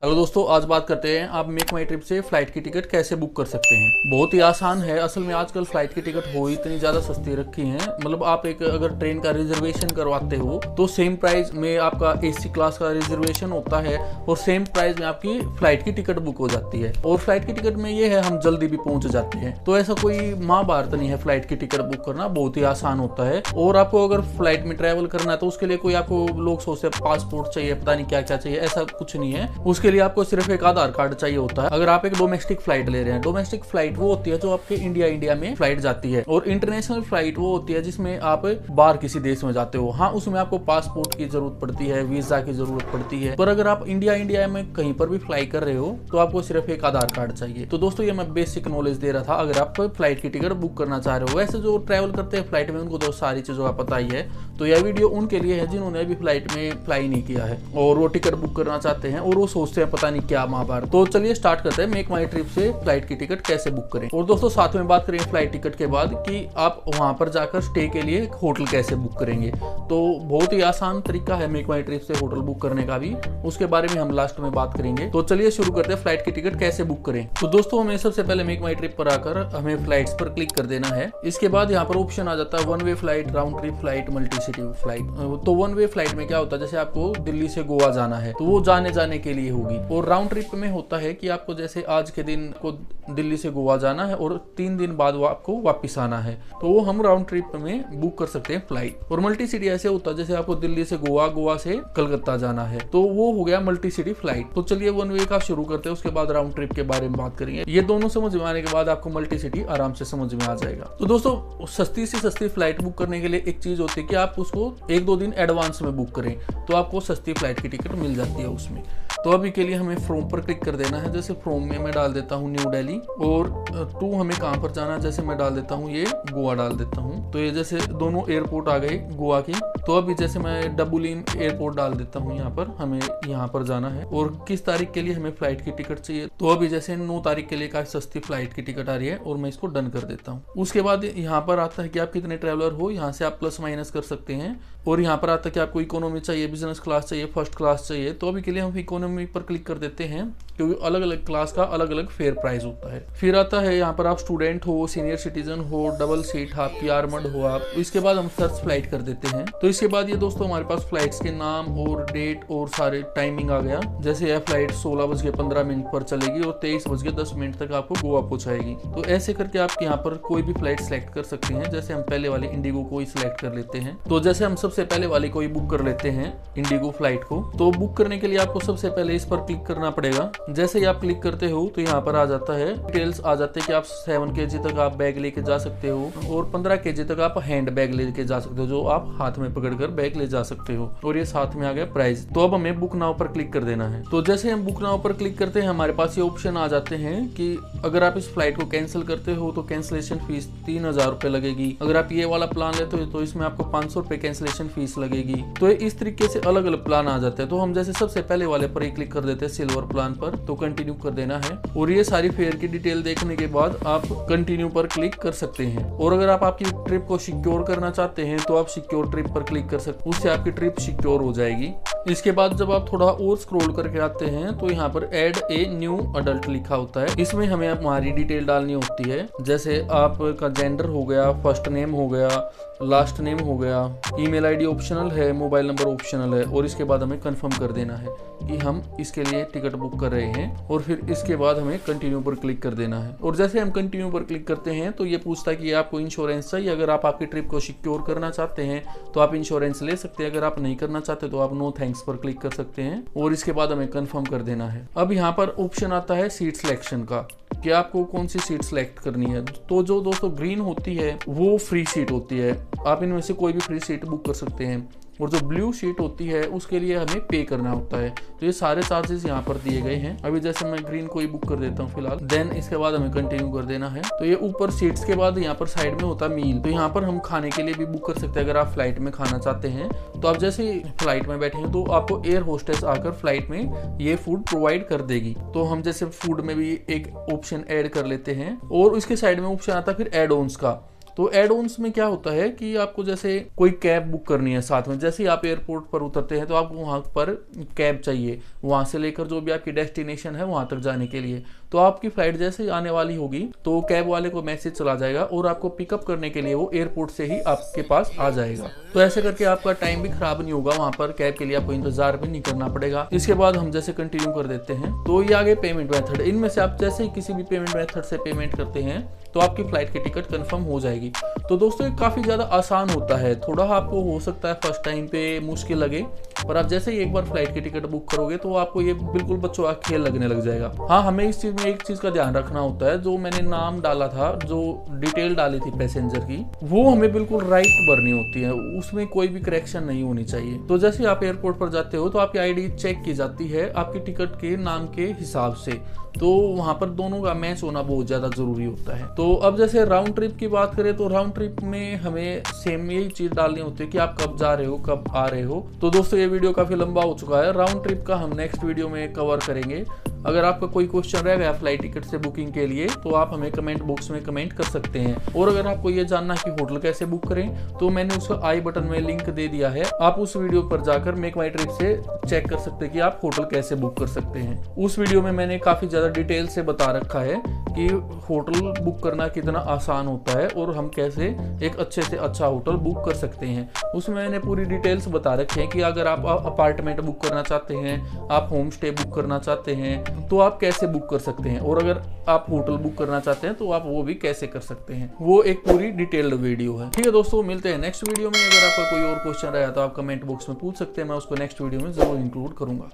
Hello दोस्तों, आज बात करते हैं आप मेक माई ट्रिप से फ्लाइट की टिकट कैसे बुक कर सकते हैं। बहुत ही आसान है। असल में आजकल फ्लाइट की टिकट हो इतनी ज़्यादा सस्ती रखी हैं, मतलब आप एक अगर ट्रेन का रिजर्वेशन करवाते हो तो सेम प्राइस में आपका एसी क्लास का रिजर्वेशन होता है और सेम प्राइस में आपकी फ्लाइट की टिकट बुक हो जाती है। और फ्लाइट की टिकट में ये है हम जल्दी भी पहुंच जाते हैं, तो ऐसा कोई महाभारत नहीं है। फ्लाइट की टिकट बुक करना बहुत ही आसान होता है। और आपको अगर फ्लाइट में ट्रैवल करना है तो उसके लिए कोई आपको लोग सोचते हैं पासपोर्ट चाहिए, पता नहीं क्या क्या चाहिए, ऐसा कुछ नहीं है। उसके लिए आपको सिर्फ एक आधार कार्ड चाहिए होता है। अगर आप एक डोमेस्टिक फ्लाइट ले रहे हैं, डोमेस्टिक फ्लाइट वो होती है जो आपके इंडिया में फ्लाइट जाती है, और इंटरनेशनल फ्लाइट वो होती है जिसमें आप बाहर किसी देश में जाते हो। हाँ, उसमें आपको पासपोर्ट की जरूरत पड़ती है, वीजा की जरूरत पड़ती है, पर अगर आप इंडिया में कहीं पर भी फ्लाई कर रहे हो तो आपको सिर्फ एक आधार कार्ड चाहिए। तो दोस्तों, ये मैं बेसिक नॉलेज दे रहा था अगर आप फ्लाइट की टिकट बुक करना चाह रहे हो। वैसे जो ट्रैवल करते हैं फ्लाइट में उनको तो सारी चीजों का पता ही है, तो यह वीडियो उनके लिए है जिन्होंने अभी फ्लाइट में फ्लाई नहीं किया है और वो टिकट बुक करना चाहते हैं और वो सोचते हैं पता नहीं क्या महाभारत। तो चलिए स्टार्ट करते हैं मेक माई ट्रिप से फ्लाइट की टिकट कैसे बुक करें। और दोस्तों, साथ में बात करें फ्लाइट टिकट के बाद कि आप वहां पर जाकर स्टे के लिए एक होटल कैसे बुक करेंगे। तो बहुत ही आसान तरीका है मेक माई ट्रिप से होटल बुक करने का भी, उसके बारे में हम लास्ट में बात करेंगे। तो चलिए शुरू करते हैं फ्लाइट की टिकट कैसे बुक करें। तो दोस्तों, हमें सबसे पहले मेक माई ट्रिप पर आकर हमें फ्लाइट्स पर क्लिक कर देना है। इसके बाद यहाँ पर ऑप्शन आ जाता है one way flight, round trip flight, multi city flight. तो वन वे फ्लाइट में क्या होता है, जैसे आपको दिल्ली से गोवा जाना है तो वो जाने के लिए होगी। और राउंड ट्रिप में होता है कि आपको जैसे आज के दिन को दिल्ली से गोवा जाना है और 3 दिन बाद वो आपको वापस आना है, तो वो हम राउंड ट्रिप में बुक कर सकते हैं फ्लाइट। और मल्टी सिटी ऐसे होता है जैसे आपको दिल्ली से गोवा, गोवा से कलकत्ता जाना है, तो वो हो गया मल्टी सिटी फ्लाइट। तो चलिए वन वे का शुरू करते हैं, उसके बाद राउंड ट्रिप के बारे में बात करेंगे। ये दोनों समझ में आने के बाद आपको मल्टी सिटी आराम से समझ में आ जाएगा। तो दोस्तों, सस्ती से सस्ती फ्लाइट बुक करने के लिए एक चीज होती है कि आप उसको 1-2 दिन एडवांस में बुक करें तो आपको सस्ती फ्लाइट की टिकट मिल जाती है उसमें। तो अभी के लिए हमें फ्रॉम पर क्लिक कर देना है। जैसे फ्रॉम में मैं डाल देता हूँ न्यू दिल्ली, और टू हमें कहाँ पर जाना है, जैसे मैं डाल देता हूँ ये गोवा डाल देता हूँ। तो ये जैसे दोनों एयरपोर्ट आ गए गोवा की। तो अभी जैसे मैं डबुलिन एयरपोर्ट डाल देता हूँ, यहाँ पर हमें यहाँ पर जाना है और किस तारीख के लिए हमें फ्लाइट की टिकट चाहिए। तो अभी जैसे 9 तारीख के लिए काफी सस्ती फ्लाइट की टिकट आ रही है और मैं इसको डन कर देता हूँ। उसके बाद यहाँ पर आता है कि आप कितने ट्रेवलर हो, यहाँ से आप प्लस माइनस कर सकते हैं। और यहाँ पर आता है कि आपको इकोनॉमी चाहिए, बिजनेस क्लास चाहिए, फर्स्ट क्लास चाहिए। तो अभी के लिए हम इकोनॉमी पर क्लिक कर देते हैं क्योंकि अलग अलग क्लास का अलग अलग फेयर प्राइस होता है। फिर आता है यहाँ पर आप स्टूडेंट हो, सीनियर सिटीजन हो, डबल सीट आपकी, आर्मड हो आप। इसके बाद हम सर्च फ्लाइट कर देते हैं। तो इसके बाद ये दोस्तों हमारे पास फ्लाइट्स के नाम और डेट और सारे टाइमिंग आ गया। जैसे यह फ्लाइट 16:15 पर चलेगी और 23:10 तक आपको गोवा पहुंचाएगी। तो ऐसे करके आप यहाँ पर कोई भी फ्लाइट सिलेक्ट कर सकते हैं। जैसे हम पहले वाले इंडिगो को ही सिलेक्ट कर लेते हैं। तो जैसे हम सबसे पहले वाली को ही बुक कर लेते हैं इंडिगो फ्लाइट को। तो बुक करने के लिए आपको सबसे पहले इस पर क्लिक करना पड़ेगा। जैसे ही आप क्लिक करते हो तो यहाँ पर आ जाता है डिटेल्स आ जाते हैं कि आप 7 kg तक आप बैग लेके जा सकते हो और 15 kg तक आप हैंड बैग लेके जा सकते हो, जो आप हाथ में पकड़कर बैग ले जा सकते हो। और ये साथ में आ गया प्राइस। तो अब हमें बुक नाउ पर क्लिक कर देना है। तो जैसे हम बुक नाउ पर क्लिक करते हैं हमारे पास ये ऑप्शन आ जाते हैं कि अगर आप इस फ्लाइट को कैंसिल करते हो तो कैंसिलेशन फीस 3000 रुपए लगेगी। अगर आप ये वाला प्लान लेते हो तो इसमें आपको 500 रुपए कैंसिलेशन फीस लगेगी। तो इस तरीके से अलग अलग प्लान आ जाते हैं। तो हम जैसे सबसे पहले वाले पर ही क्लिक कर देते हैं सिल्वर प्लान पर, तो कंटिन्यू कर देना है। और ये सारी फेयर की डिटेल देखने के बाद आप कंटिन्यू पर क्लिक कर सकते हैं। और अगर आप आपकी ट्रिप को सिक्योर करना चाहते हैं तो आप सिक्योर ट्रिप पर क्लिक कर सकते हैं, उससे आपकी ट्रिप सिक्योर हो जाएगी। इसके बाद जब आप थोड़ा और स्क्रॉल करके आते हैं तो यहाँ पर ऐड ए न्यू अडल्ट लिखा होता है। इसमें हमें हमारी डिटेल डालनी होती है। जैसे आपका जेंडर हो गया, फर्स्ट नेम हो गया, लास्ट नेम हो गया, ईमेल आईडी ऑप्शनल है, मोबाइल नंबर ऑप्शनल है। और इसके बाद हमें कंफर्म कर देना है कि हम इसके लिए टिकट बुक कर रहे हैं। और फिर इसके बाद हमें कंटिन्यू पर क्लिक कर देना है। और जैसे हम कंटिन्यू पर क्लिक करते हैं तो ये पूछता है कि आपको इंश्योरेंस चाहिए। अगर आप आपकी ट्रिप को सिक्योर करना चाहते हैं तो आप इंश्योरेंस ले सकते हैं। अगर आप नहीं करना चाहते तो आप नो थैंक्स पर क्लिक कर सकते हैं। और इसके बाद हमें कंफर्म कर देना है। अब यहाँ पर ऑप्शन आता है सीट सिलेक्शन का कि आपको कौन सी सीट सिलेक्ट करनी है। तो जो दोस्तों ग्रीन होती है वो फ्री सीट होती है, आप इनमें से कोई भी फ्री सीट बुक कर सकते हैं। और जो ब्लू शीट होती है उसके लिए हमें पे करना होता है। तो ये सारे चार्जेस यहाँ पर दिए गए हैं। अभी जैसे मैं ग्रीन को ही बुक कर देता हूँ फिलहाल, देन इसके बाद हमें कंटिन्यू कर देना है। तो ये ऊपर सीट्स के बाद यहाँ पर साइड में होता है मील। तो यहाँ पर हम खाने के लिए भी बुक कर सकते हैं। अगर आप फ्लाइट में खाना चाहते हैं तो आप जैसे फ्लाइट में बैठे हैं तो आपको एयर होस्टेस आकर फ्लाइट में ये फूड प्रोवाइड कर देगी। तो हम जैसे फूड में भी एक ऑप्शन ऐड कर लेते हैं। और उसके साइड में ऑप्शन आता है फिर एड ऑन्स का। तो एड ऑन्स में क्या होता है कि आपको जैसे कोई कैब बुक करनी है साथ में, जैसे ही आप एयरपोर्ट पर उतरते हैं तो आपको वहां पर कैब चाहिए, वहां से लेकर जो भी आपकी डेस्टिनेशन है वहां तक जाने के लिए। तो आपकी फ्लाइट जैसे ही आने वाली होगी तो कैब वाले को मैसेज चला जाएगा और आपको पिकअप करने के लिए वो एयरपोर्ट से ही आपके पास आ जाएगा। तो ऐसे करके आपका टाइम भी खराब नहीं होगा, वहां पर कैब के लिए आपको इंतजार भी नहीं करना पड़ेगा। इसके बाद हम जैसे कंटिन्यू कर देते हैं। तो ये आगे पेमेंट मेथड, इनमें से आप जैसे ही किसी भी पेमेंट मेथड से पेमेंट करते हैं तो आपकी फ्लाइट की टिकट कंफर्म हो जाएगी। तो दोस्तों ये काफी ज्यादा आसान होता है, थोड़ा आपको हो सकता है फर्स्ट टाइम पे मुश्किल लगे, पर आप जैसे ही एक बार फ्लाइट की टिकट बुक करोगे तो आपको ये बिल्कुल बच्चों का खेल लगने लग जाएगा। हाँ, हमें इस चीज में एक चीज का ध्यान रखना होता है, जो मैंने नाम डाला था, जो डिटेल डाली थी पैसेंजर की, वो हमें बिल्कुल राइट भरनी होती है, उसमें कोई भी करेक्शन नहीं होनी चाहिए। तो जैसे आप एयरपोर्ट पर जाते हो तो आपकी आईडी चेक की जाती है आपकी टिकट के नाम के हिसाब से, तो वहां पर दोनों का मैच होना बहुत ज्यादा जरूरी होता है। तो अब जैसे राउंड ट्रिप की बात करें तो राउंड ट्रिप में हमें सेम यही चीज डालनी होती है कि आप कब जा रहे हो, कब आ रहे हो। तो दोस्तों ये वीडियो काफी लंबा हो चुका है, राउंड ट्रिप का हम नेक्स्ट वीडियो में कवर करेंगे। अगर आपका कोई क्वेश्चन रह गया फ्लाइट टिकट से बुकिंग के लिए तो आप हमें कमेंट बॉक्स में कमेंट कर सकते हैं। और अगर आपको ये जानना कि होटल कैसे बुक करें तो मैंने उसका आई बटन में लिंक दे दिया है, आप उस वीडियो पर जाकर मेक माई ट्रिप से चेक कर सकते हैं कि आप होटल कैसे बुक कर सकते हैं। उस वीडियो में मैंने काफी ज्यादा डिटेल से बता रखा है कि होटल बुक करना कितना आसान होता है और हम कैसे एक अच्छे से अच्छा होटल बुक कर सकते हैं। उसमें मैंने पूरी डिटेल्स बता रखी है कि अगर आप अपार्टमेंट बुक करना चाहते हैं, आप होम स्टे बुक करना चाहते हैं तो आप कैसे बुक कर सकते हैं, और अगर आप होटल बुक करना चाहते हैं तो आप वो भी कैसे कर सकते हैं। वो एक पूरी डिटेल्ड वीडियो है। ठीक है दोस्तों, मिलते हैं नेक्स्ट वीडियो में। अगर आपका कोई और क्वेश्चन रहा तो आप कमेंट बॉक्स में पूछ सकते हैं, मैं उसको नेक्स्ट वीडियो में जरूर इंक्लूड करूंगा।